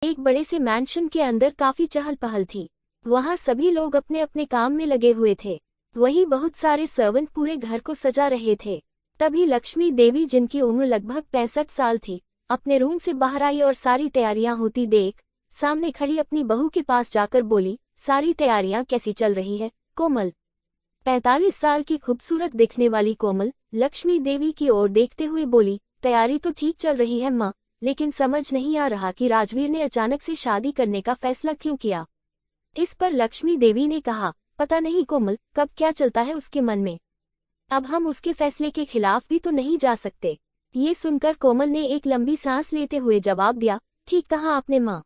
एक बड़े से मैंशन के अंदर काफी चहल पहल थी। वहां सभी लोग अपने अपने काम में लगे हुए थे। वहीं बहुत सारे सर्वेंट पूरे घर को सजा रहे थे। तभी लक्ष्मी देवी, जिनकी उम्र लगभग 65 साल थी, अपने रूम से बाहर आई और सारी तैयारियां होती देख सामने खड़ी अपनी बहू के पास जाकर बोली, सारी तैयारियां कैसी चल रही है कोमल? 45 साल की खूबसूरत दिखने वाली कोमल लक्ष्मी देवी की ओर देखते हुए बोली, तैयारी तो ठीक चल रही है माँ, लेकिन समझ नहीं आ रहा कि राजवीर ने अचानक से शादी करने का फैसला क्यों किया। इस पर लक्ष्मी देवी ने कहा, पता नहीं कोमल, कब क्या चलता है उसके मन में। अब हम उसके फैसले के खिलाफ भी तो नहीं जा सकते। ये सुनकर कोमल ने एक लंबी सांस लेते हुए जवाब दिया, ठीक कहा आपने माँ।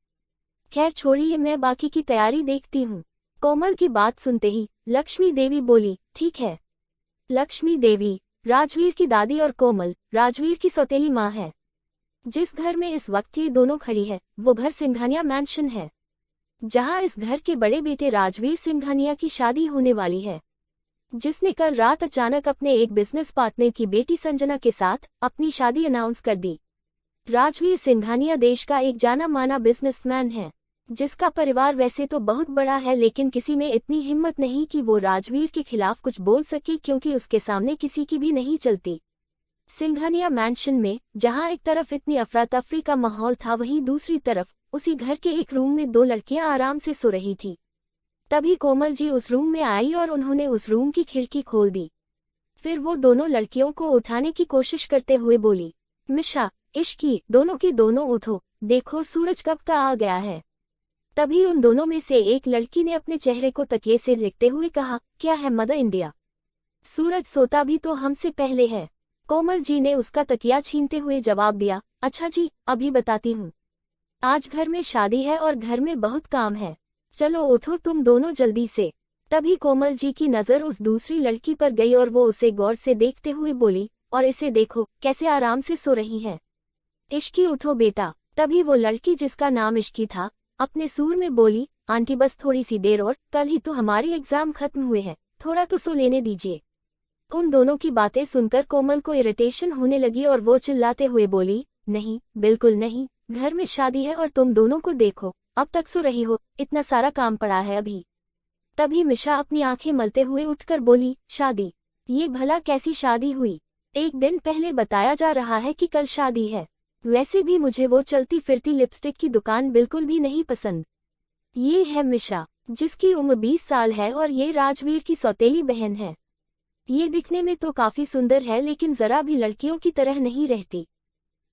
खैर छोड़िए, मैं बाकी की तैयारी देखती हूँ। कोमल की बात सुनते ही लक्ष्मी देवी बोली, ठीक है। लक्ष्मी देवी राजवीर की दादी और कोमल राजवीर की सौतेली माँ है। जिस घर में इस वक्त ये दोनों खड़ी है वो घर सिंघानिया मैंशन है, जहां इस घर के बड़े बेटे राजवीर सिंघानिया की शादी होने वाली है, जिसने कल रात अचानक अपने एक बिजनेस पार्टनर की बेटी संजना के साथ अपनी शादी अनाउंस कर दी। राजवीर सिंघानिया देश का एक जाना माना बिजनेसमैन है, जिसका परिवार वैसे तो बहुत बड़ा है, लेकिन किसी में इतनी हिम्मत नहीं कि वो राजवीर के खिलाफ कुछ बोल सके, क्योंकि उसके सामने किसी की भी नहीं चलती। सिंघानिया मैंशन में जहां एक तरफ इतनी अफरा तफरी का माहौल था, वहीं दूसरी तरफ उसी घर के एक रूम में 2 लड़कियां आराम से सो रही थी। तभी कोमल जी उस रूम में आई और उन्होंने उस रूम की खिड़की खोल दी। फिर वो दोनों लड़कियों को उठाने की कोशिश करते हुए बोली, मिशा, इश्की, दोनों की दोनों उठो, देखो सूरज कब का आ गया है। तभी उन दोनों में से एक लड़की ने अपने चेहरे को तकिए से लिखते हुए कहा, क्या है मदर इंडिया, सूरज सोता भी तो हमसे पहले है। कोमल जी ने उसका तकिया छीनते हुए जवाब दिया, अच्छा जी, अभी बताती हूँ। आज घर में शादी है और घर में बहुत काम है, चलो उठो तुम दोनों जल्दी से। तभी कोमल जी की नज़र उस दूसरी लड़की पर गई और वो उसे गौर से देखते हुए बोली, और इसे देखो कैसे आराम से सो रही है। इश्की, उठो बेटा। तभी वो लड़की, जिसका नाम इश्की था, अपने सूर में बोली, आंटी बस थोड़ी सी देर और, कल ही तो हमारे एग्जाम खत्म हुए हैं, थोड़ा तो सो लेने दीजिए। उन दोनों की बातें सुनकर कोमल को इरिटेशन होने लगी और वो चिल्लाते हुए बोली, नहीं, बिल्कुल नहीं, घर में शादी है और तुम दोनों को देखो, अब तक सो रही हो, इतना सारा काम पड़ा है अभी। तभी मिशा अपनी आंखें मलते हुए उठकर बोली, शादी? ये भला कैसी शादी हुई? एक दिन पहले बताया जा रहा है कि कल शादी है। वैसे भी मुझे वो चलती फिरती लिपस्टिक की दुकान बिल्कुल भी नहीं पसंद। ये है मिशा, जिसकी उम्र 20 साल है और ये राजवीर की सौतेली बहन है। ये दिखने में तो काफी सुंदर है, लेकिन जरा भी लड़कियों की तरह नहीं रहती।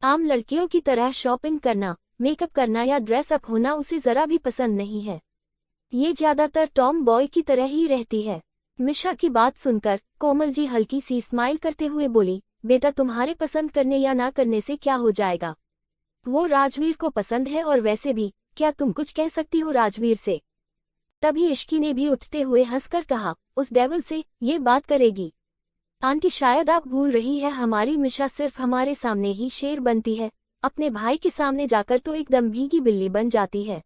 आम लड़कियों की तरह शॉपिंग करना, मेकअप करना या ड्रेस अप होना उसे जरा भी पसंद नहीं है। ये ज्यादातर टॉम बॉय की तरह ही रहती है। मिशा की बात सुनकर कोमल जी हल्की सी स्माइल करते हुए बोली, बेटा, तुम्हारे पसंद करने या ना करने से क्या हो जाएगा? वो राजवीर को पसंद है, और वैसे भी क्या तुम कुछ कह सकती हो राजवीर से? तभी इश्की ने भी उठते हुए हंसकर कहा, उस डेविल से ये बात करेगी? आंटी, शायद आप भूल रही है, हमारी मिशा सिर्फ हमारे सामने ही शेर बनती है, अपने भाई के सामने जाकर तो एकदम भीगी बिल्ली बन जाती है।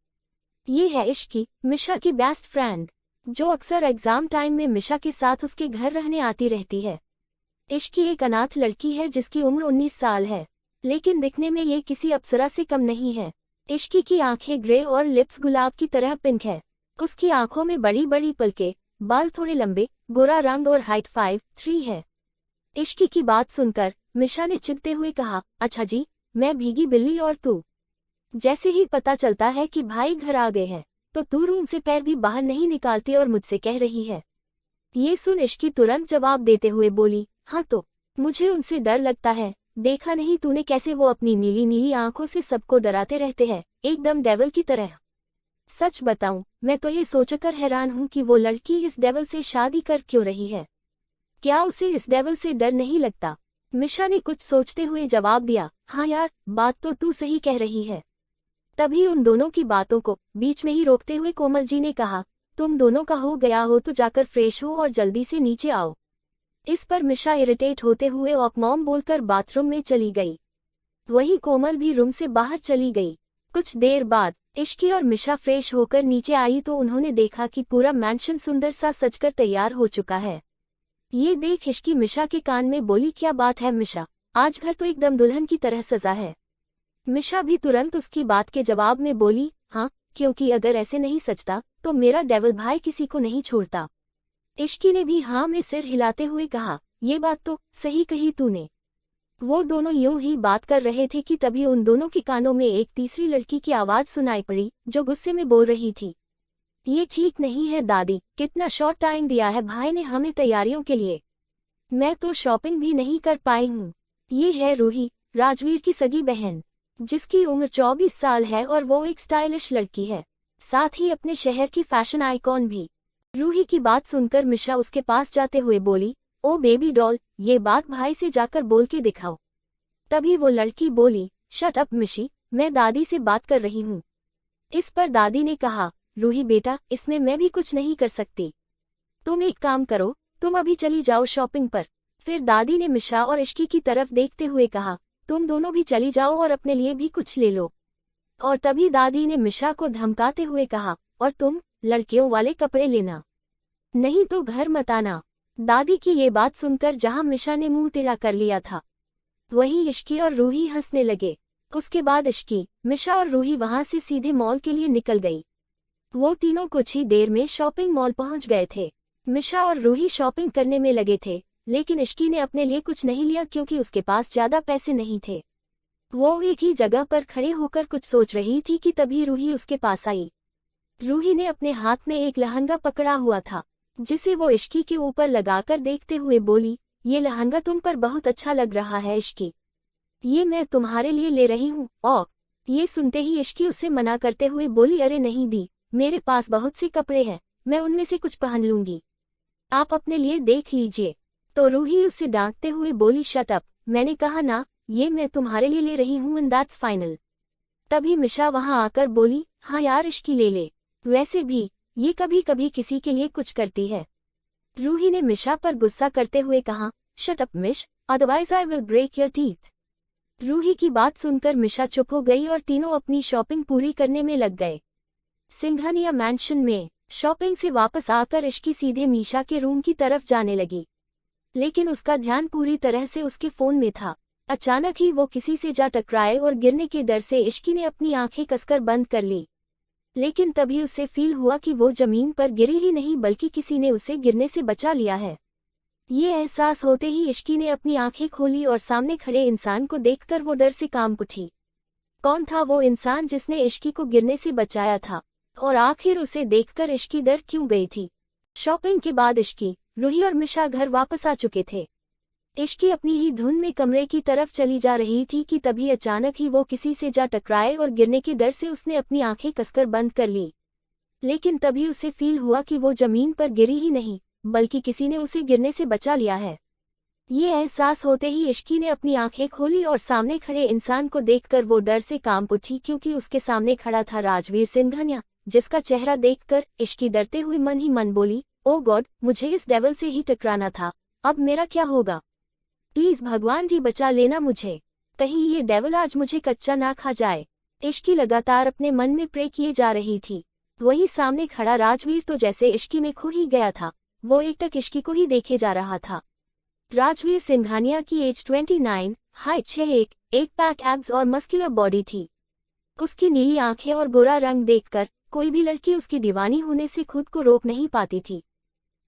ये है इश्की, मिशा की बेस्ट फ्रेंड, जो अक्सर एग्जाम टाइम में मिशा के साथ उसके घर रहने आती रहती है। इश्की एक अनाथ लड़की है जिसकी उम्र 19 साल है, लेकिन दिखने में ये किसी अप्सरा से कम नहीं है। इश्की की आंखें ग्रे और लिप्स गुलाब की तरह पिंक है। उसकी आंखों में बड़ी बड़ी पलकें, बाल थोड़े लंबे, गोरा रंग और हाइट 5'3" है। इश्की की बात सुनकर मिशा ने चिढ़ते हुए कहा, अच्छा जी, मैं भीगी बिल्ली और तू? जैसे ही पता चलता है कि भाई घर आ गए हैं, तो तू रूम से पैर भी बाहर नहीं निकालती और मुझसे कह रही है। ये सुन इश्की तुरंत जवाब देते हुए बोली, हाँ तो मुझे उनसे डर लगता है, देखा नहीं तूने कैसे वो अपनी नीली नीली आंखों से सबको डराते रहते हैं, एकदम डेविल की तरह। सच बताऊं, मैं तो ये सोचकर हैरान हूं कि वो लड़की इस डेविल से शादी कर क्यों रही है। क्या उसे इस डेविल से डर नहीं लगता? मिशा ने कुछ सोचते हुए जवाब दिया, हाँ यार, बात तो तू सही कह रही है। तभी उन दोनों की बातों को बीच में ही रोकते हुए कोमल जी ने कहा, तुम दोनों का हो गया हो तो जाकर फ्रेश हो और जल्दी से नीचे आओ। इस पर मिशा इरिटेट होते हुए ऑक मॉम बोलकर बाथरूम में चली गई। वहीं कोमल भी रूम से बाहर चली गई। कुछ देर बाद इश्की और मिशा फ्रेश होकर नीचे आई तो उन्होंने देखा कि पूरा मैंशन सुंदर सा सजकर तैयार हो चुका है। ये देख इश्की मिशा के कान में बोली, क्या बात है मिशा, आज घर तो एकदम दुल्हन की तरह सजा है। मिशा भी तुरंत उसकी बात के जवाब में बोली, हाँ, क्योंकि अगर ऐसे नहीं सचता तो मेरा डेविल भाई किसी को नहीं छोड़ता। इश्की ने भी हाँ में सिर हिलाते हुए कहा, ये बात तो सही कही तूने। वो दोनों यूं ही बात कर रहे थे कि तभी उन दोनों के कानों में एक तीसरी लड़की की आवाज सुनाई पड़ी, जो गुस्से में बोल रही थी, ये ठीक नहीं है दादी, कितना शॉर्ट टाइम दिया है भाई ने हमें तैयारियों के लिए। मैं तो शॉपिंग भी नहीं कर पाई हूँ। ये है रूही, राजवीर की सगी बहन, जिसकी उम्र 24 साल है और वो एक स्टाइलिश लड़की है, साथ ही अपने शहर की फैशन आइकॉन भी। रूही की बात सुनकर मिशा उसके पास जाते हुए बोली, ओ बेबी डॉल, ये बात भाई से जाकर बोल के दिखाओ। तभी वो लड़की बोली, शट अप मिशी, मैं दादी से बात कर रही हूँ। इस पर दादी ने कहा, रूही बेटा, इसमें मैं भी कुछ नहीं कर सकती। तुम एक काम करो, तुम अभी चली जाओ शॉपिंग पर। फिर दादी ने मिशा और इश्की की तरफ देखते हुए कहा, तुम दोनों भी चली जाओ और अपने लिए भी कुछ ले लो। और तभी दादी ने मिशा को धमकाते हुए कहा, और तुम लड़कियों वाले कपड़े लेना, नहीं तो घर मत आना। दादी की ये बात सुनकर जहां मिशा ने मुंह टेढ़ा कर लिया था, वहीं इश्की और रूही हंसने लगे। उसके बाद इश्की, मिशा और रूही वहां से सीधे मॉल के लिए निकल गई। वो तीनों कुछ ही देर में शॉपिंग मॉल पहुंच गए थे। मिशा और रूही शॉपिंग करने में लगे थे, लेकिन इश्की ने अपने लिए कुछ नहीं लिया क्योंकि उसके पास ज्यादा पैसे नहीं थे। वो एक ही जगह पर खड़े होकर कुछ सोच रही थी कि तभी रूही उसके पास आई। रूही ने अपने हाथ में एक लहंगा पकड़ा हुआ था, जिसे वो इश्की के ऊपर लगाकर देखते हुए बोली, ये लहंगा तुम पर बहुत अच्छा लग रहा है इश्की, ये मैं तुम्हारे लिए ले रही हूँ। और ये सुनते ही इश्की उसे मना करते हुए बोली, अरे नहीं दी, मेरे पास बहुत से कपड़े हैं, मैं उनमें से कुछ पहन लूंगी, आप अपने लिए देख लीजिए। तो रूही उसे डांटते हुए बोली, शट अप, मैंने कहा ना, ये मैं तुम्हारे लिए ले रही हूँ एंड दैट्स फाइनल। तभी मिशा वहां आकर बोली, हाँ यार इश्की ले ले, वैसे भी ये कभी कभी किसी के लिए कुछ करती है। रूही ने मिशा पर गुस्सा करते हुए कहा, shut up Mish, otherwise I will break your teeth. Ruhi की बात सुनकर मिशा चुप हो गई और तीनों अपनी शॉपिंग पूरी करने में लग गए। सिंघानिया मैंशन में शॉपिंग से वापस आकर इश्की सीधे मीशा के रूम की तरफ जाने लगी, लेकिन उसका ध्यान पूरी तरह से उसके फोन में था। अचानक ही वो किसी से जा टकराए और गिरने के डर से इश्की ने अपनी आंखें कसकर बंद कर ली। लेकिन तभी उसे फील हुआ कि वो जमीन पर गिरी ही नहीं बल्कि किसी ने उसे गिरने से बचा लिया है। ये एहसास होते ही इश्की ने अपनी आंखें खोली और सामने खड़े इंसान को देखकर वो डर से कांप उठी। कौन था वो इंसान जिसने इश्की को गिरने से बचाया था, और आखिर उसे देखकर इश्की डर क्यों गई थी? शॉपिंग के बाद इश्की, रूही और मिशा घर वापस आ चुके थे। इश्की अपनी ही धुन में कमरे की तरफ चली जा रही थी कि तभी अचानक ही वो किसी से जा टकराए और गिरने के डर से उसने अपनी आंखें कसकर बंद कर ली। लेकिन तभी उसे फील हुआ कि वो जमीन पर गिरी ही नहीं बल्कि किसी ने उसे गिरने से बचा लिया है। ये एहसास होते ही इश्की ने अपनी आंखें खोली और सामने खड़े इंसान को देखकर वो डर से कांप उठी क्योंकि उसके सामने खड़ा था राजवीर सिंघानिया, जिसका चेहरा देखकर इश्की डरते हुए मन ही मन बोली, ओ गॉड, मुझे इस डेविल से ही टकराना था, अब मेरा क्या होगा? प्लीज भगवान जी बचा लेना मुझे, कहीं ये डेविल आज मुझे कच्चा ना खा जाए। इश्की लगातार अपने मन में प्रे किए जा रही थी। वही सामने खड़ा राजवीर तो जैसे इश्की में खो ही गया था, वो एकटक इश्की को ही देखे जा रहा था। राजवीर सिंघानिया की एज 29, हाइट 6'1", 8 पैक एब्स और मस्कुलर बॉडी थी। उसकी नीली आंखें और गोरा रंग देखकर कोई भी लड़की उसकी दीवानी होने से खुद को रोक नहीं पाती थी।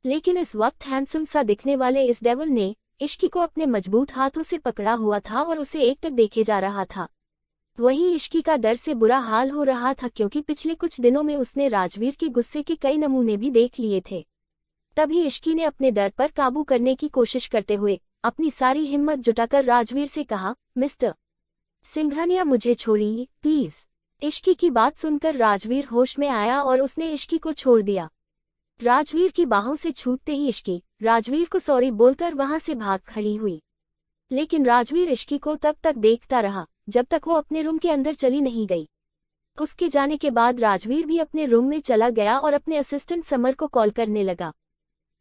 लेकिन इस वक्त हैंडसम सा दिखने वाले इस डेविल ने इश्की को अपने मजबूत हाथों से पकड़ा हुआ था और उसे एकटक देखे जा रहा था। वहीं इश्की का डर से बुरा हाल हो रहा था क्योंकि पिछले कुछ दिनों में उसने राजवीर के गुस्से के कई नमूने भी देख लिए थे। तभी इश्की ने अपने डर पर काबू करने की कोशिश करते हुए अपनी सारी हिम्मत जुटाकर राजवीर से कहा, मिस्टर सिंघानिया मुझे छोड़िए प्लीज। इश्की की बात सुनकर राजवीर होश में आया और उसने इश्की को छोड़ दिया। राजवीर की बाहों से छूटते ही इश्की राजवीर को सॉरी बोलकर वहां से भाग खड़ी हुई। लेकिन राजवीर इश्की को तब तक देखता रहा जब तक वो अपने रूम के अंदर चली नहीं गई। उसके जाने के बाद राजवीर भी अपने रूम में चला गया और अपने असिस्टेंट समर को कॉल करने लगा।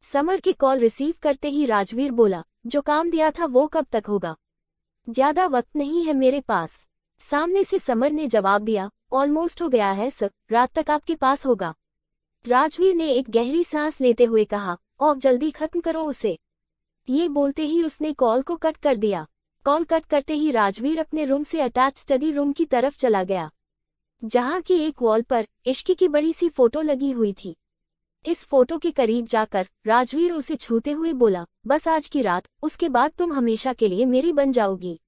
समर की कॉल रिसीव करते ही राजवीर बोला, जो काम दिया था वो कब तक होगा? ज्यादा वक्त नहीं है मेरे पास। सामने से समर ने जवाब दिया, ऑलमोस्ट हो गया है सर, रात तक आपके पास होगा। राजवीर ने एक गहरी सांस लेते हुए कहा, और जल्दी खत्म करो उसे। ये बोलते ही उसने कॉल को कट कर दिया। कॉल कट करते ही राजवीर अपने रूम से अटैच स्टडी रूम की तरफ चला गया, जहाँ की एक वॉल पर इश्की की बड़ी सी फोटो लगी हुई थी। इस फोटो के करीब जाकर राजवीर उसे छूते हुए बोला, बस आज की रात, उसके बाद तुम हमेशा के लिए मेरी बन जाओगी।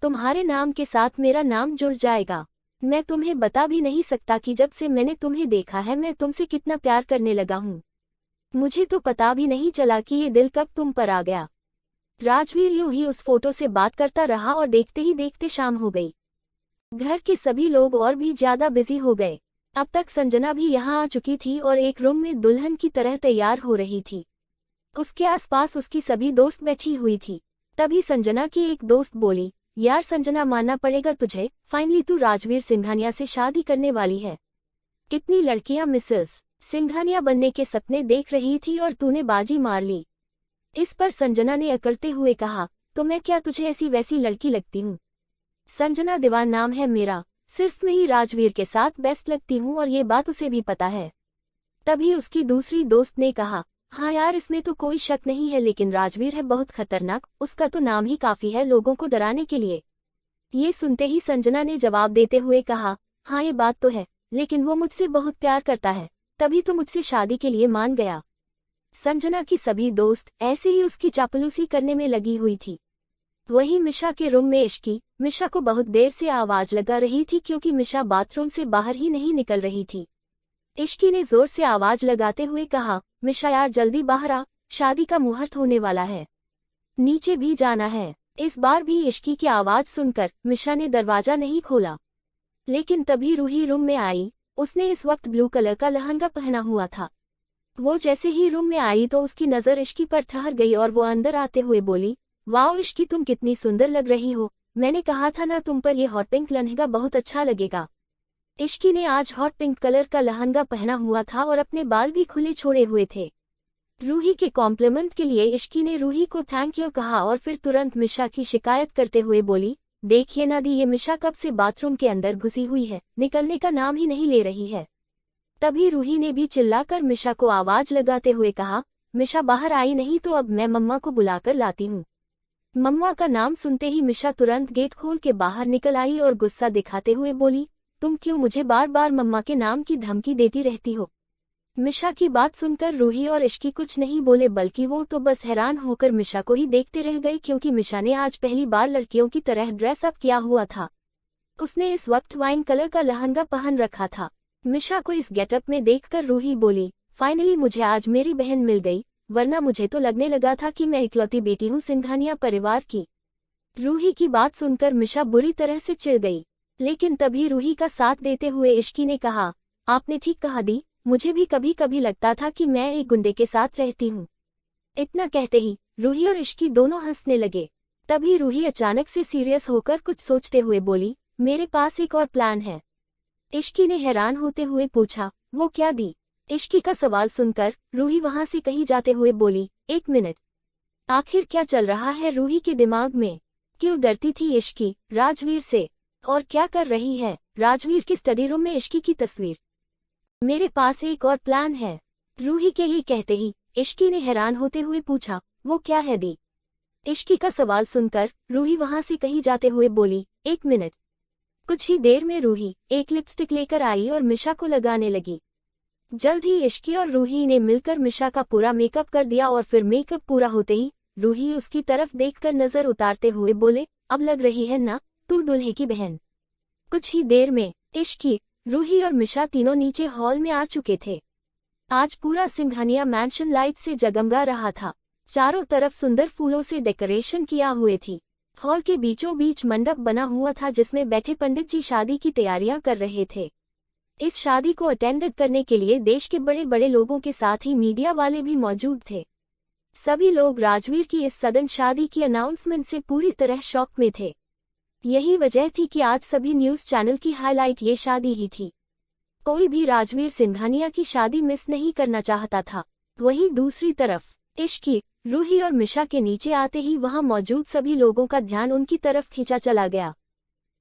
तुम्हारे नाम के साथ मेरा नाम जुड़ जाएगा। मैं तुम्हें बता भी नहीं सकता कि जब से मैंने तुम्हें देखा है मैं तुमसे कितना प्यार करने लगा हूँ। मुझे तो पता भी नहीं चला कि ये दिल कब तुम पर आ गया। राजवीर यूं ही उस फोटो से बात करता रहा और देखते ही देखते शाम हो गई। घर के सभी लोग और भी ज्यादा बिजी हो गए। अब तक संजना भी यहाँ आ चुकी थी और एक रूम में दुल्हन की तरह तैयार हो रही थी। उसके आसपास उसकी सभी दोस्त बैठी हुई थी। तभी संजना की एक दोस्त बोली, यार संजना, मानना पड़ेगा तुझे, फाइनली तू राजवीर सिंघानिया से शादी करने वाली है। कितनी लड़कियां मिसेस सिंघानिया बनने के सपने देख रही थी और तूने बाजी मार ली। इस पर संजना ने अकड़ते हुए कहा, तो मैं क्या तुझे ऐसी वैसी लड़की लगती हूँ? संजना दीवान नाम है मेरा, सिर्फ मैं ही राजवीर के साथ बेस्ट लगती हूँ और ये बात उसे भी पता है। तभी उसकी दूसरी दोस्त ने कहा, हाँ यार, इसमें तो कोई शक नहीं है, लेकिन राजवीर है बहुत खतरनाक, उसका तो नाम ही काफी है लोगों को डराने के लिए। ये सुनते ही संजना ने जवाब देते हुए कहा, हाँ ये बात तो है, लेकिन वो मुझसे बहुत प्यार करता है, तभी तो मुझसे शादी के लिए मान गया। संजना की सभी दोस्त ऐसे ही उसकी चापलूसी करने में लगी हुई थी। वहीं मिशा के रूम में इश्की मिशा को बहुत देर से आवाज लगा रही थी, क्योंकि मिशा बाथरूम से बाहर ही नहीं निकल रही थी। इश्की ने जोर से आवाज लगाते हुए कहा, मिशा यार जल्दी बाहर आ, शादी का मुहूर्त होने वाला है, नीचे भी जाना है। इस बार भी इश्की की आवाज सुनकर मिशा ने दरवाजा नहीं खोला, लेकिन तभी रूही रूम में आई। उसने इस वक्त ब्लू कलर का लहंगा पहना हुआ था। वो जैसे ही रूम में आई तो उसकी नजर इश्की पर ठहर गई और वो अंदर आते हुए बोली, वाओ इश्की, तुम कितनी सुंदर लग रही हो, मैंने कहा था ना तुम पर ये हॉट पिंक लहंगा बहुत अच्छा लगेगा। इश्की ने आज हॉट पिंक कलर का लहंगा पहना हुआ था और अपने बाल भी खुले छोड़े हुए थे। रूही के कॉम्प्लीमेंट के लिए इश्की ने रूही को थैंक यू कहा और फिर तुरंत मिशा की शिकायत करते हुए बोली, देखिए ना दी, ये मिशा कब से बाथरूम के अंदर घुसी हुई है, निकलने का नाम ही नहीं ले रही है। तभी रूही ने भी चिल्लाकर मिशा को आवाज लगाते हुए कहा, मिशा बाहर आई नहीं तो अब मैं मम्मा को बुलाकर लाती हूँ। मम्मा का नाम सुनते ही मिशा तुरंत गेट खोल के बाहर निकल आई और गुस्सा दिखाते हुए बोली, तुम क्यों मुझे बार बार मम्मा के नाम की धमकी देती रहती हो? मिशा की बात सुनकर रूही और इश्की कुछ नहीं बोले, बल्कि वो तो बस हैरान होकर मिशा को ही देखते रह गए, क्योंकि मिशा ने आज पहली बार लड़कियों की तरह ड्रेस अप किया हुआ था। उसने इस वक्त वाइन कलर का लहंगा पहन रखा था। मिशा को इस गेटअप में देखकर रूही बोली, फाइनली मुझे आज मेरी बहन मिल गई, वरना मुझे तो लगने लगा था कि मैं इकलौती बेटी हूँ सिंघानिया परिवार की। रूही की बात सुनकर मिशा बुरी तरह से चिढ़ गई, लेकिन तभी रूही का साथ देते हुए इश्की ने कहा, आपने ठीक कहा दी, मुझे भी कभी कभी लगता था कि मैं एक गुंडे के साथ रहती हूँ। इतना कहते ही रूही और इश्की दोनों हंसने लगे। तभी रूही अचानक से सीरियस होकर कुछ सोचते हुए बोली, मेरे पास एक और प्लान है। इश्की ने हैरान होते हुए पूछा, वो क्या दी? इश्की का सवाल सुनकर रूही वहां से कहीं जाते हुए बोली, एक मिनट, आखिर क्या चल रहा है रूही के दिमाग में? क्यों डरती थी इश्की राजवीर से, और क्या कर रही है राजवीर की स्टडी रूम में इश्की की तस्वीर? मेरे पास एक और प्लान है। रूही के ये कहते ही इश्की ने हैरान होते हुए पूछा, वो क्या है दी? इश्की का सवाल सुनकर रूही वहां से कहीं जाते हुए बोली, एक मिनट। कुछ ही देर में रूही एक लिपस्टिक लेकर आई और मिशा को लगाने लगी। जल्द ही इश्की और रूही ने मिलकर मिशा का पूरा मेकअप कर दिया और फिर मेकअप पूरा होते ही रूही उसकी तरफ देखकर नजर उतारते हुए बोले, अब लग रही है ना तू दूल्हे की बहन। कुछ ही देर में इश्की, रूही और मिशा तीनों नीचे हॉल में आ चुके थे। आज पूरा सिंघानिया मैंशन लाइट से जगमगा रहा था। चारों तरफ सुंदर फूलों से डेकोरेशन किया हुए थी। हॉल के बीचों बीच मंडप बना हुआ था, जिसमें बैठे पंडित जी शादी की तैयारियां कर रहे थे। इस शादी को अटेंड करने के लिए देश के बड़े बड़े लोगों के साथ ही मीडिया वाले भी मौजूद थे। सभी लोग राजवीर की इस सडन शादी की अनाउंसमेंट से पूरी तरह शॉक में थे। यही वजह थी कि आज सभी न्यूज चैनल की हाईलाइट ये शादी ही थी। कोई भी राजवीर सिंघानिया की शादी मिस नहीं करना चाहता था। वहीं दूसरी तरफ इश्की, रूही और मिशा के नीचे आते ही वहां मौजूद सभी लोगों का ध्यान उनकी तरफ खींचा चला गया।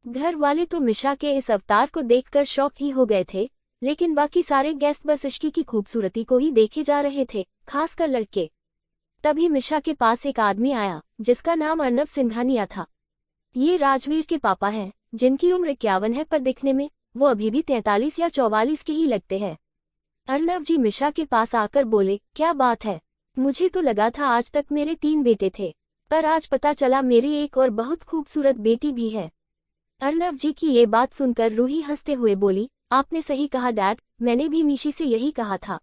घर वाले तो मिशा के इस अवतार को देखकर शॉक ही हो गए थे, लेकिन बाकी सारे गेस्ट बस इश्की की खूबसूरती को ही देखे जा रहे थे, खासकर लड़के। तभी मिशा के पास एक आदमी आया, जिसका नाम अर्नब सिंघानिया था। ये राजवीर के पापा हैं, जिनकी उम्र 51 है, पर दिखने में वो अभी भी 43 या 44 के ही लगते हैं। अर्नव जी मिशा के पास आकर बोले, क्या बात है, मुझे तो लगा था आज तक मेरे 3 बेटे थे, पर आज पता चला मेरी एक और बहुत खूबसूरत बेटी भी है। अर्नव जी की ये बात सुनकर रूही हंसते हुए बोली, आपने सही कहा डैड, मैंने भी मिशी से यही कहा था।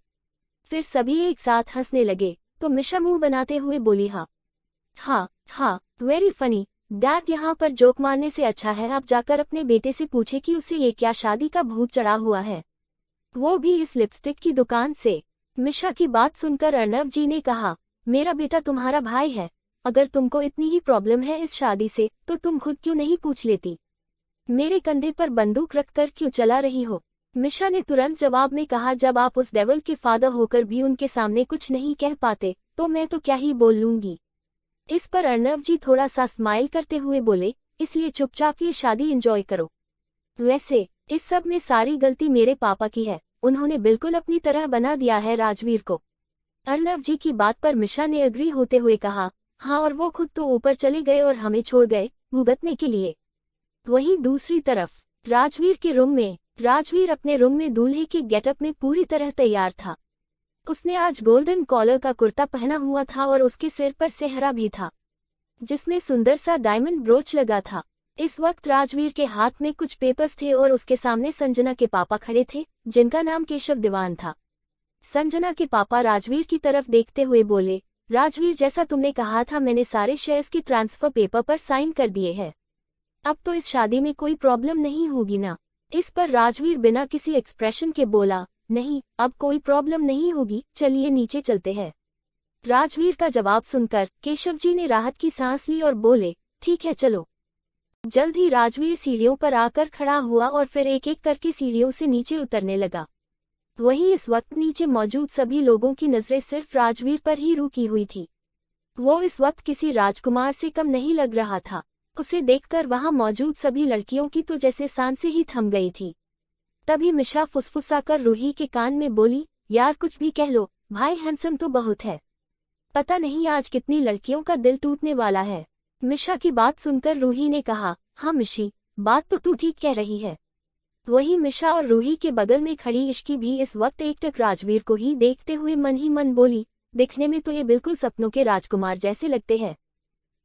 फिर सभी एक साथ हंसने लगे, तो मिशा मुंह बनाते हुए बोली, हाँ, वेरी फनी डैड, यहाँ पर जोक मारने से अच्छा है आप जाकर अपने बेटे से पूछे कि उसे ये क्या शादी का भूत चढ़ा हुआ है, वो भी इस लिपस्टिक की दुकान से। मिशा की बात सुनकर अर्नव जी ने कहा, मेरा बेटा तुम्हारा भाई है, अगर तुमको इतनी ही प्रॉब्लम है इस शादी से तो तुम खुद क्यों नहीं पूछ लेती, मेरे कंधे पर बंदूक रखकर क्यों चला रही हो। मिशा ने तुरंत जवाब में कहा, जब आप उस डेवल के फादर होकर भी उनके सामने कुछ नहीं कह पाते तो मैं तो क्या ही बोल लूंगी। इस पर अर्नव जी थोड़ा सा स्माइल करते हुए बोले, इसलिए चुपचाप ये शादी एंजॉय करो। वैसे इस सब में सारी गलती मेरे पापा की है, उन्होंने बिल्कुल अपनी तरह बना दिया है राजवीर को। अर्नव जी की बात पर मिशा ने एग्री होते हुए कहा, हाँ, और वो खुद तो ऊपर चले गए और हमें छोड़ गए भुगतने के लिए। वहीं दूसरी तरफ राजवीर के रूम में, राजवीर अपने रूम में दूल्हे के गेटअप में पूरी तरह तैयार था। उसने आज गोल्डन कॉलर का कुर्ता पहना हुआ था और उसके सिर पर सेहरा भी था, जिसमें सुंदर सा डायमंड ब्रोच लगा था। इस वक्त राजवीर के हाथ में कुछ पेपर्स थे और उसके सामने संजना के पापा खड़े थे, जिनका नाम केशव दीवान था। संजना के पापा राजवीर की तरफ देखते हुए बोले, राजवीर, जैसा तुमने कहा था मैंने सारे शेयर्स की ट्रांसफर पेपर पर साइन कर दिए हैं, अब तो इस शादी में कोई प्रॉब्लम नहीं होगी ना। इस पर राजवीर बिना किसी एक्सप्रेशन के बोला, नहीं, अब कोई प्रॉब्लम नहीं होगी, चलिए नीचे चलते हैं। राजवीर का जवाब सुनकर केशव जी ने राहत की सांस ली और बोले, ठीक है चलो। जल्द ही राजवीर सीढ़ियों पर आकर खड़ा हुआ और फिर एक एक करके सीढ़ियों से नीचे उतरने लगा। वहीं इस वक्त नीचे मौजूद सभी लोगों की नजरें सिर्फ राजवीर पर ही रुकी हुई थी। वो इस वक्त किसी राजकुमार से कम नहीं लग रहा था। उसे देखकर वहां मौजूद सभी लड़कियों की तो जैसे सांसें ही थम गई थी। तभी मिशा फुसफुसाकर रूही के कान में बोली, यार कुछ भी कह लो, भाई हैंडसम तो बहुत है, पता नहीं आज कितनी लड़कियों का दिल टूटने वाला है। मिशा की बात सुनकर रूही ने कहा, हाँ मिशी, बात तो तू ठीक कह रही है। वहीं मिशा और रूही के बगल में खड़ी इश्की भी इस वक्त एकटक राजवीर को ही देखते हुए मन ही मन बोली, दिखने में तो ये बिल्कुल सपनों के राजकुमार जैसे लगते हैं,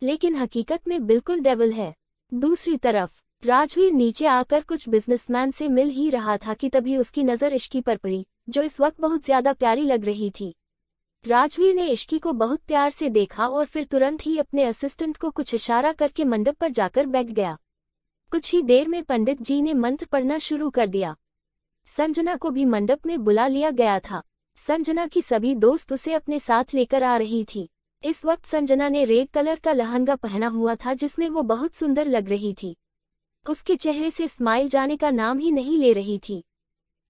लेकिन हकीकत में बिल्कुल डेविल है। दूसरी तरफ राजवीर नीचे आकर कुछ बिजनेसमैन से मिल ही रहा था कि तभी उसकी नज़र इश्की पर पड़ी, जो इस वक्त बहुत ज्यादा प्यारी लग रही थी। राजवीर ने इश्की को बहुत प्यार से देखा और फिर तुरंत ही अपने असिस्टेंट को कुछ इशारा करके मंडप पर जाकर बैठ गया। कुछ ही देर में पंडित जी ने मंत्र पढ़ना शुरू कर दिया। संजना को भी मंडप में बुला लिया गया था। संजना की सभी दोस्त उसे अपने साथ लेकर आ रही थी। इस वक्त संजना ने रेड कलर का लहंगा पहना हुआ था, जिसमें वो बहुत सुंदर लग रही थी। उसके चेहरे से स्माइल जाने का नाम ही नहीं ले रही थी।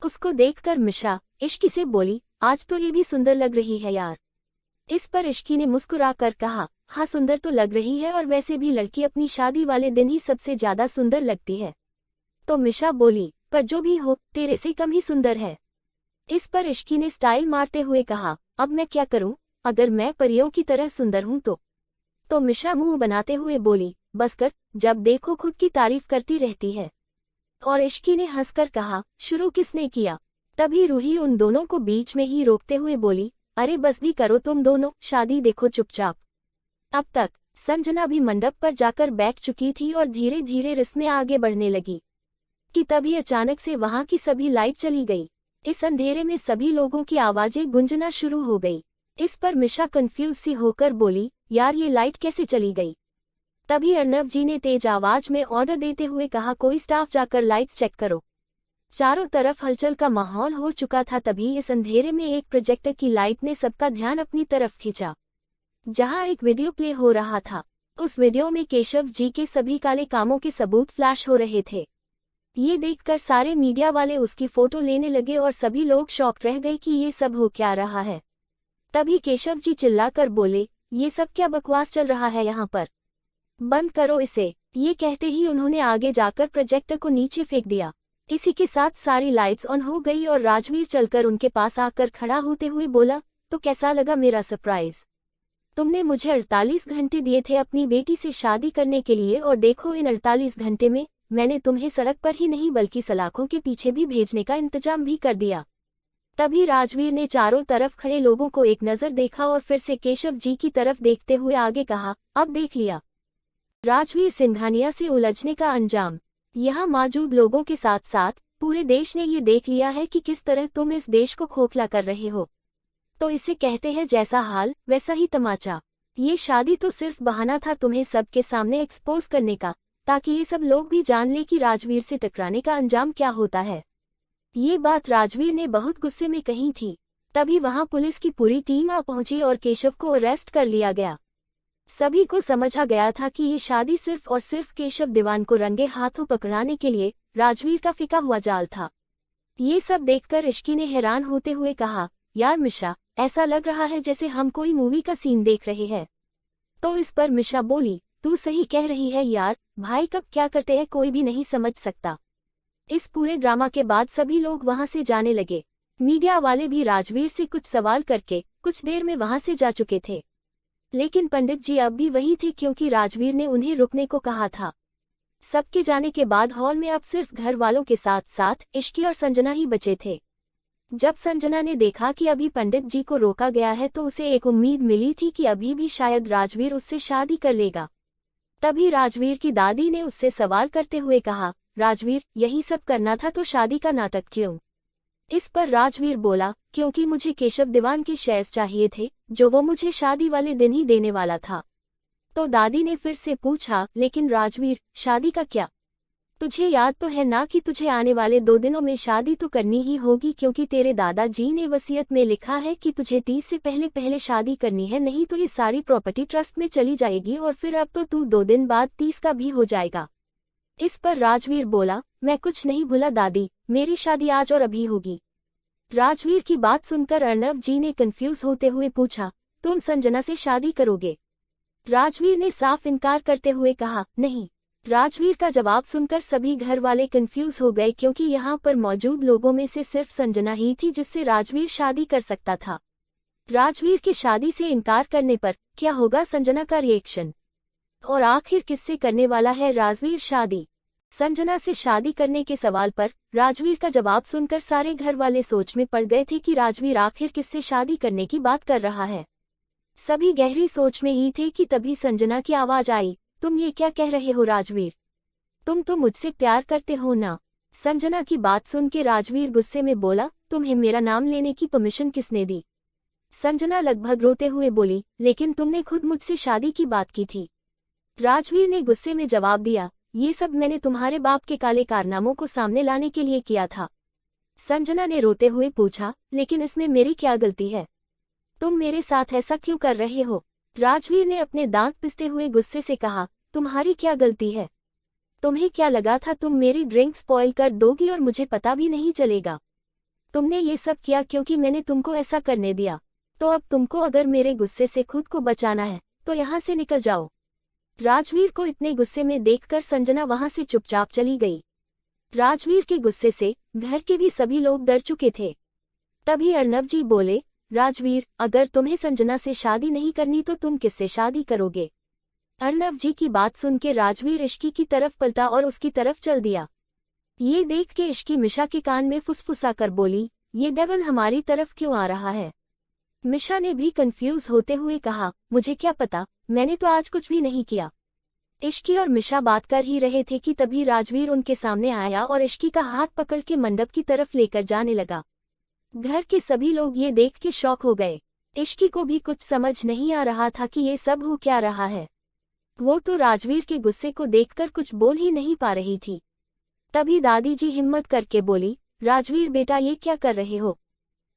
उसको देखकर मिशा इश्की से बोली, आज तो ये भी सुंदर लग रही है यार। इस पर इश्की ने मुस्कुराकर कहा, हाँ सुंदर तो लग रही है, और वैसे भी लड़की अपनी शादी वाले दिन ही सबसे ज्यादा सुंदर लगती है। तो मिशा बोली, पर जो भी हो तेरे से कम ही सुंदर है। इस पर इश्की ने स्टाइल मारते हुए कहा, अब मैं क्या करूं, अगर मैं परियों की तरह सुंदर हूं तो मिशा मुंह बनाते हुए बोली, बस कर, जब देखो खुद की तारीफ करती रहती है। और इश्की ने हंसकर कहा, शुरू किसने किया। तभी रूही उन दोनों को बीच में ही रोकते हुए बोली, अरे बस भी करो तुम दोनों, शादी देखो चुपचाप। अब तक संजना भी मंडप पर जाकर बैठ चुकी थी और धीरे धीरे रस्में आगे बढ़ने लगी कि तभी अचानक से वहां की सभी लाइट चली गई। इस अंधेरे में सभी लोगों की आवाजें गूंजना शुरू हो गई। इस पर मिशा कंफ्यूज सी होकर बोली, यार ये लाइट कैसे चली गई। तभी अर्नव जी ने तेज आवाज में ऑर्डर देते हुए कहा, कोई स्टाफ जाकर लाइट्स चेक करो। चारों तरफ हलचल का माहौल हो चुका था। तभी इस अंधेरे में एक प्रोजेक्टर की लाइट ने सबका ध्यान अपनी तरफ खींचा, जहां एक वीडियो प्ले हो रहा था। उस वीडियो में केशव जी के सभी काले कामों के सबूत फ्लैश हो रहे थे। ये देखकर सारे मीडिया वाले उसकी फोटो लेने लगे और सभी लोग शॉक रह गए कि ये सब हो क्या रहा है। तभी केशव जी चिल्लाकर बोले, ये सब क्या बकवास चल रहा है यहाँ पर, बंद करो इसे। ये कहते ही उन्होंने आगे जाकर प्रोजेक्टर को नीचे फेंक दिया। इसी के साथ सारी लाइट्स ऑन हो गई और राजवीर चलकर उनके पास आकर खड़ा होते हुए बोला, तो कैसा लगा मेरा सरप्राइज। तुमने मुझे 48 घंटे दिए थे अपनी बेटी से शादी करने के लिए, और देखो इन 48 घंटे में मैंने तुम्हें सड़क पर ही नहीं बल्कि सलाखों के पीछे भी भेजने का इंतजाम भी कर दिया। तभी राजवीर ने चारों तरफ खड़े लोगों को एक नजर देखा और फिर से केशव जी की तरफ देखते हुए आगे कहा, अब देख लिया राजवीर सिंघानिया से उलझने का अंजाम। यहाँ मौजूद लोगों के साथ साथ पूरे देश ने ये देख लिया है कि किस तरह तुम इस देश को खोखला कर रहे हो। तो इसे कहते हैं जैसा हाल वैसा ही तमाचा। ये शादी तो सिर्फ बहाना था तुम्हें सबके सामने एक्सपोज करने का, ताकि ये सब लोग भी जान ले कि राजवीर से टकराने का अंजाम क्या होता है। ये बात राजवीर ने बहुत गुस्से में कही थी। तभी वहां पुलिस की पूरी टीम आ पहुंची और केशव को अरेस्ट कर लिया गया। सभी को समझा गया था कि ये शादी सिर्फ और सिर्फ केशव दीवान को रंगे हाथों पकड़ाने के लिए राजवीर का फिका हुआ जाल था। ये सब देखकर इश्की ने हैरान होते हुए कहा, यार मिशा, ऐसा लग रहा है जैसे हम कोई मूवी का सीन देख रहे हैं। तो इस पर मिशा बोली, तू सही कह रही है यार, भाई कब क्या करते हैं कोई भी नहीं समझ सकता। इस पूरे ड्रामा के बाद सभी लोग वहां से जाने लगे। मीडिया वाले भी राजवीर से कुछ सवाल करके कुछ देर में वहां से जा चुके थे, लेकिन पंडित जी अब भी वही थे क्योंकि राजवीर ने उन्हें रुकने को कहा था। सबके जाने के बाद हॉल में अब सिर्फ घर वालों के साथ साथ इश्की और संजना ही बचे थे। जब संजना ने देखा कि अभी पंडित जी को रोका गया है तो उसे एक उम्मीद मिली थी कि अभी भी शायद राजवीर उससे शादी कर लेगा। तभी राजवीर की दादी ने उससे सवाल करते हुए कहा, राजवीर, यही सब करना था तो शादी का नाटक क्यों? इस पर राजवीर बोला, क्योंकि मुझे केशव दीवान के शेयर्स चाहिए थे जो वो मुझे शादी वाले दिन ही देने वाला था। तो दादी ने फिर से पूछा, लेकिन राजवीर, शादी का क्या? तुझे याद तो है ना कि तुझे आने वाले 2 दिनों में शादी तो करनी ही होगी, क्योंकि तेरे दादाजी ने वसीयत में लिखा है कि तुझे 30 से पहले शादी करनी है, नहीं तो ये सारी प्रॉपर्टी ट्रस्ट में चली जाएगी और फिर अब तो तू 2 दिन बाद 30 का भी हो जाएगा। इस पर राजवीर बोला, मैं कुछ नहीं भूला दादी, मेरी शादी आज और अभी होगी। राजवीर की बात सुनकर अर्णव जी ने कंफ्यूज होते हुए पूछा, तुम संजना से शादी करोगे? राजवीर ने साफ इनकार करते हुए कहा, नहीं। राजवीर का जवाब सुनकर सभी घर वाले कंफ्यूज हो गए, क्योंकि यहाँ पर मौजूद लोगों में से सिर्फ संजना ही थी जिससे राजवीर शादी कर सकता था। राजवीर के शादी से इनकार करने पर क्या होगा संजना का रिएक्शन, और आखिर किससे करने वाला है राजवीर शादी? संजना से शादी करने के सवाल पर राजवीर का जवाब सुनकर सारे घर वाले सोच में पड़ गए थे कि राजवीर आखिर किससे शादी करने की बात कर रहा है। सभी गहरी सोच में ही थे कि तभी संजना की आवाज आई, तुम ये क्या कह रहे हो राजवीर? तुम तो मुझसे प्यार करते हो ना? संजना की बात सुन के राजवीर गुस्से में बोला, तुम्हें मेरा नाम लेने की परमिशन किसने दी? संजना लगभग रोते हुए बोली, लेकिन तुमने खुद मुझसे शादी की बात की थी। राजवीर ने गुस्से में जवाब दिया, ये सब मैंने तुम्हारे बाप के काले कारनामों को सामने लाने के लिए किया था। संजना ने रोते हुए पूछा, लेकिन इसमें मेरी क्या गलती है? तुम मेरे साथ ऐसा क्यों कर रहे हो? राजवीर ने अपने दांत पिसते हुए गुस्से से कहा, तुम्हारी क्या गलती है? तुम्हें क्या लगा था तुम मेरी ड्रिंक स्पॉइल कर दोगी और मुझे पता भी नहीं चलेगा? तुमने ये सब किया क्योंकि मैंने तुमको ऐसा करने दिया। तो अब तुमको अगर मेरे गुस्से से खुद को बचाना है तो यहाँ से निकल जाओ। राजवीर को इतने गुस्से में देखकर संजना वहां से चुपचाप चली गई। राजवीर के गुस्से से घर के भी सभी लोग डर चुके थे। तभी अर्णव जी बोले, राजवीर, अगर तुम्हें संजना से शादी नहीं करनी तो तुम किससे शादी करोगे? अर्णव जी की बात सुन के राजवीर इश्की की तरफ पलटा और उसकी तरफ चल दिया। ये देख के इश्की मिशा के कान में फुसफुसा कर बोली, ये डेविल हमारी तरफ क्यों आ रहा है? मिशा ने भी कंफ्यूज होते हुए कहा, मुझे क्या पता, मैंने तो आज कुछ भी नहीं किया। इश्की और मिशा बात कर ही रहे थे कि तभी राजवीर उनके सामने आया और इश्की का हाथ पकड़ के मंडप की तरफ लेकर जाने लगा। घर के सभी लोग ये देख के शॉक हो गए। इश्की को भी कुछ समझ नहीं आ रहा था कि ये सब हो क्या रहा है। वो तो राजवीर के गुस्से को देखकर कुछ बोल ही नहीं पा रही थी। तभी दादी जी हिम्मत करके बोली, राजवीर बेटा ये क्या कर रहे हो?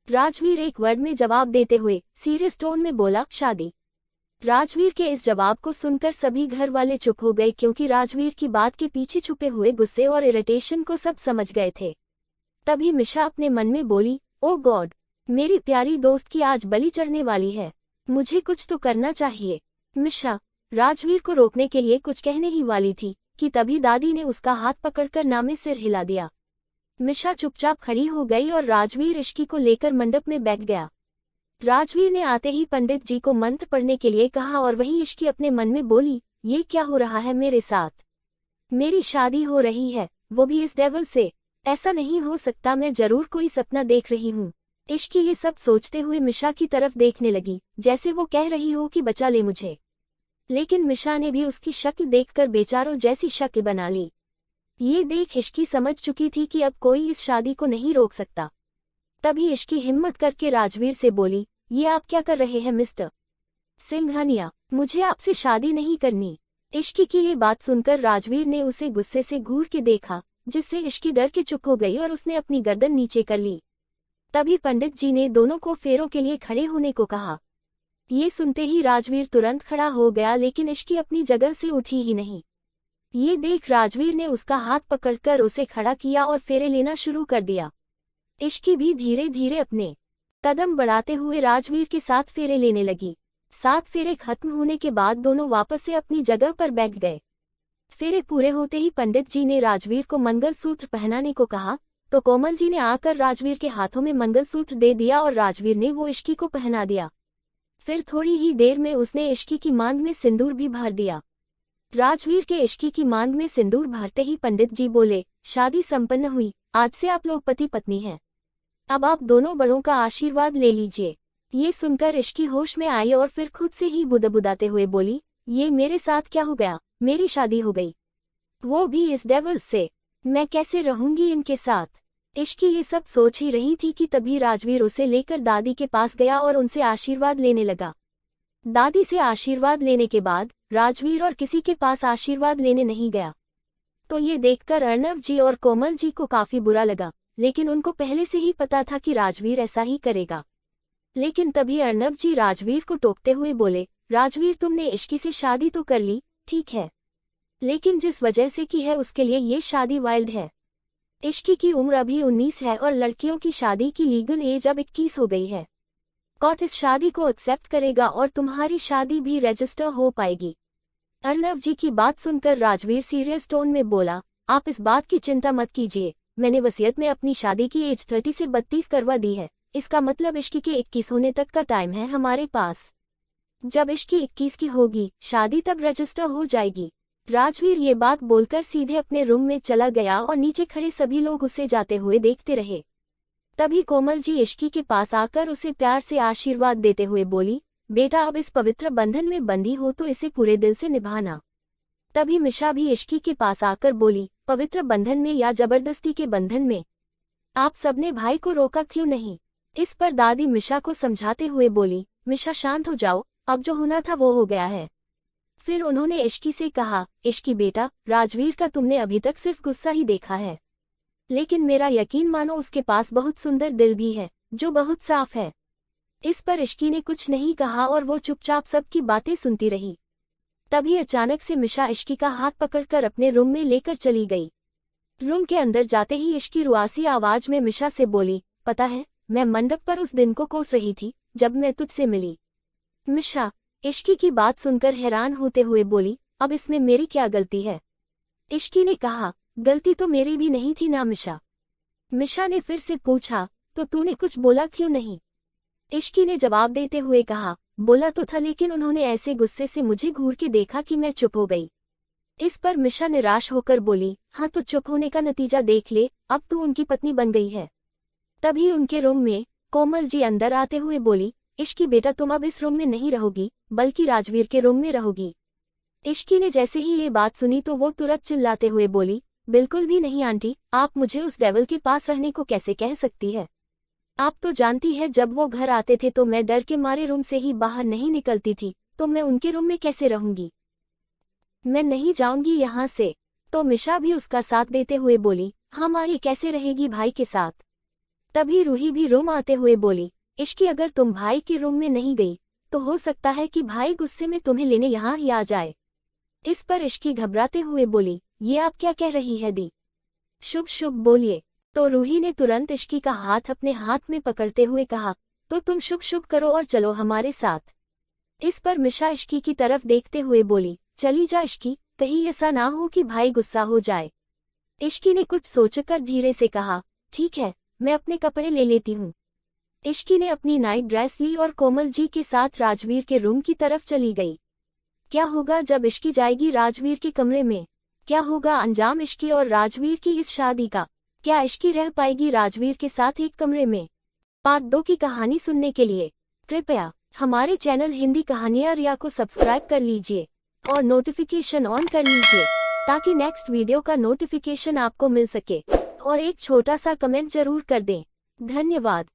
राजवीर एक वर्ड में जवाब देते हुए सीरियस टोन में बोला, शादी। राजवीर के इस जवाब को सुनकर सभी घर वाले चुप हो गए, क्योंकि राजवीर की बात के पीछे छुपे हुए गुस्से और इरिटेशन को सब समझ गए थे। तभी मिशा अपने मन में बोली, ओ गॉड, मेरी प्यारी दोस्त की आज बलि चढ़ने वाली है, मुझे कुछ तो करना चाहिए। मिशा राजवीर को रोकने के लिए कुछ कहने ही वाली थी कि तभी दादी ने उसका हाथ पकड़कर नामे सिर हिला दिया। मिशा चुपचाप खड़ी हो गई और राजवीर इश्की को लेकर मंडप में बैठ गया। राजवीर ने आते ही पंडित जी को मंत्र पढ़ने के लिए कहा और वहीं इश्की अपने मन में बोली, ये क्या हो रहा है मेरे साथ? मेरी शादी हो रही है, वो भी इस डेविल से। ऐसा नहीं हो सकता, मैं जरूर कोई सपना देख रही हूँ। इश्की ये सब सोचते हुए मिशा की तरफ देखने लगी, जैसे वो कह रही हो कि बचा ले मुझे। लेकिन मिशा ने भी उसकी शक्ल देखकर बेचारों जैसी शक्ल बना ली। ये देख इश्की समझ चुकी थी कि अब कोई इस शादी को नहीं रोक सकता। तभी इश्की हिम्मत करके राजवीर से बोली, ये आप क्या कर रहे हैं मिस्टर सिंघानिया? मुझे आपसे शादी नहीं करनी। इश्की की ये बात सुनकर राजवीर ने उसे गुस्से से घूर के देखा, जिससे इश्की डर के चुप हो गई और उसने अपनी गर्दन नीचे कर ली। तभी पंडित जी ने दोनों को फेरों के लिए खड़े होने को कहा। ये सुनते ही राजवीर तुरंत खड़ा हो गया, लेकिन इश्की अपनी जगह से उठी ही नहीं। ये देख राजवीर ने उसका हाथ पकड़कर उसे खड़ा किया और फेरे लेना शुरू कर दिया। इश्की भी धीरे धीरे अपने कदम बढ़ाते हुए राजवीर के साथ फेरे लेने लगी। 7 फेरे खत्म होने के बाद दोनों वापस से अपनी जगह पर बैठ गए। फेरे पूरे होते ही पंडित जी ने राजवीर को मंगलसूत्र पहनाने को कहा, तो कोमल जी ने आकर राजवीर के हाथों में मंगलसूत्र दे दिया और राजवीर ने वो इश्की को पहना दिया। फिर थोड़ी ही देर में उसने इश्की की मांग में सिंदूर भी भर दिया। राजवीर के इश्की की मांग में सिंदूर भरते ही पंडित जी बोले, शादी संपन्न हुई, आज से आप लोग पति पत्नी हैं। अब आप दोनों बड़ों का आशीर्वाद ले लीजिए। ये सुनकर इश्की होश में आई और फिर खुद से ही बुदबुदाते हुए बोली, ये मेरे साथ क्या हो गया? मेरी शादी हो गई, वो भी इस डेविल से। मैं कैसे रहूंगी इनके साथ? इश्की ये सब सोच ही रही थी कि तभी राजवीर उसे लेकर दादी के पास गया और उनसे आशीर्वाद लेने लगा। दादी से आशीर्वाद लेने के बाद राजवीर और किसी के पास आशीर्वाद लेने नहीं गया। तो ये देखकर अर्णव जी और कोमल जी को काफी बुरा लगा, लेकिन उनको पहले से ही पता था कि राजवीर ऐसा ही करेगा। लेकिन तभी अर्णव जी राजवीर को टोकते हुए बोले, राजवीर तुमने इश्की से शादी तो कर ली, ठीक है, लेकिन जिस वजह से की है उसके लिए ये शादी वाइल्ड है। इश्की की उम्र अभी 19 है और लड़कियों की शादी की लीगल एज अब 21 हो गई है। कोर्ट इस शादी को एक्सेप्ट करेगा और तुम्हारी शादी भी रजिस्टर हो पाएगी। अर्णव जी की बात सुनकर राजवीर सीरियस टोन में बोला, आप इस बात की चिंता मत कीजिए, मैंने वसीयत में अपनी शादी की एज 30 से 32 करवा दी है। इसका मतलब इश्की के 21 होने तक का टाइम है हमारे पास। जब इश्की 21 की होगी, शादी तब रजिस्टर हो जाएगी। राजवीर ये बात बोलकर सीधे अपने रूम में चला गया और नीचे खड़े सभी लोग उसे जाते हुए देखते रहे। तभी कोमल जी इश्की के पास आकर उसे प्यार से आशीर्वाद देते हुए बोली, बेटा अब इस पवित्र बंधन में बंधी हो तो इसे पूरे दिल से निभाना। तभी मिशा भी इश्की के पास आकर बोली, पवित्र बंधन में या जबरदस्ती के बंधन में? आप सबने भाई को रोका क्यों नहीं? इस पर दादी मिशा को समझाते हुए बोली, मिशा शांत हो जाओ, अब जो होना था वो हो गया है। फिर उन्होंने इश्की से कहा, इश्की बेटा, राजवीर का तुमने अभी तक सिर्फ गुस्सा ही देखा है, लेकिन मेरा यकीन मानो उसके पास बहुत सुंदर दिल भी है, जो बहुत साफ है। इस पर इश्की ने कुछ नहीं कहा और वो चुपचाप सबकी बातें सुनती रही। तभी अचानक से मिशा इश्की का हाथ पकड़कर अपने रूम में लेकर चली गई। रूम के अंदर जाते ही इश्की रुआसी आवाज में मिशा से बोली, पता है, मैं मंडप पर उस दिन को कोस रही थी जब मैं तुझसे मिली। मिशा इश्की की बात सुनकर हैरान होते हुए बोली, अब इसमें मेरी क्या गलती है? इश्की ने कहा, गलती तो मेरी भी नहीं थी ना मिशा। मिशा ने फिर से पूछा, तो तूने कुछ बोला क्यों नहीं? इश्की ने जवाब देते हुए कहा, बोला तो था, लेकिन उन्होंने ऐसे गुस्से से मुझे घूर के देखा कि मैं चुप हो गई। इस पर मिशा निराश होकर बोली, हाँ तो चुप होने का नतीजा देख ले, अब तू उनकी पत्नी बन गई है। तभी उनके रूम में कोमल जी अंदर आते हुए बोली, इश्की बेटा तुम अब इस रूम में नहीं रहोगी, बल्कि राजवीर के रूम में रहोगी। इश्की ने जैसे ही ये बात सुनी तो वो तुरंत चिल्लाते हुए बोली, बिल्कुल भी नहीं आंटी, आप मुझे उस डेविल के पास रहने को कैसे कह सकती है? आप तो जानती है जब वो घर आते थे तो मैं डर के मारे रूम से ही बाहर नहीं निकलती थी, तो मैं उनके रूम में कैसे रहूंगी? मैं नहीं जाऊंगी यहाँ से। तो मिशा भी उसका साथ देते हुए बोली, हाँ माँ ये कैसे रहेगी भाई के साथ? तभी रूही भी रूम आते हुए बोली, इश्की अगर तुम भाई के रूम में नहीं गई तो हो सकता है कि भाई गुस्से में तुम्हें लेने यहाँ ही आ जाए। इस पर इश्की घबराते हुए बोली, ये आप क्या कह रही है दी? शुभ शुभ बोलिए। तो रूही ने तुरंत इश्की का हाथ अपने हाथ में पकड़ते हुए कहा, तो तुम शुभ शुभ करो और चलो हमारे साथ। इस पर मिशा इश्की की तरफ देखते हुए बोली, चली जा इश्की, कहीं ऐसा ना हो कि भाई गुस्सा हो जाए। इश्की ने कुछ सोचकर धीरे से कहा, ठीक है, मैं अपने कपड़े ले लेती हूँ। इश्की ने अपनी नाइट ड्रेस ली और कोमल जी के साथ राजवीर के रूम की तरफ चली गई। क्या होगा जब इश्की जाएगी राजवीर के कमरे में? क्या होगा अंजाम इश्की और राजवीर की इस शादी का? क्या इश्की रह पाएगी राजवीर के साथ एक कमरे में? पार्ट 2 की कहानी सुनने के लिए कृपया हमारे चैनल हिंदी कहानियां रिया को सब्सक्राइब कर लीजिए और नोटिफिकेशन ऑन कर लीजिए ताकि नेक्स्ट वीडियो का नोटिफिकेशन आपको मिल सके। और एक छोटा सा कमेंट जरूर कर दें। धन्यवाद।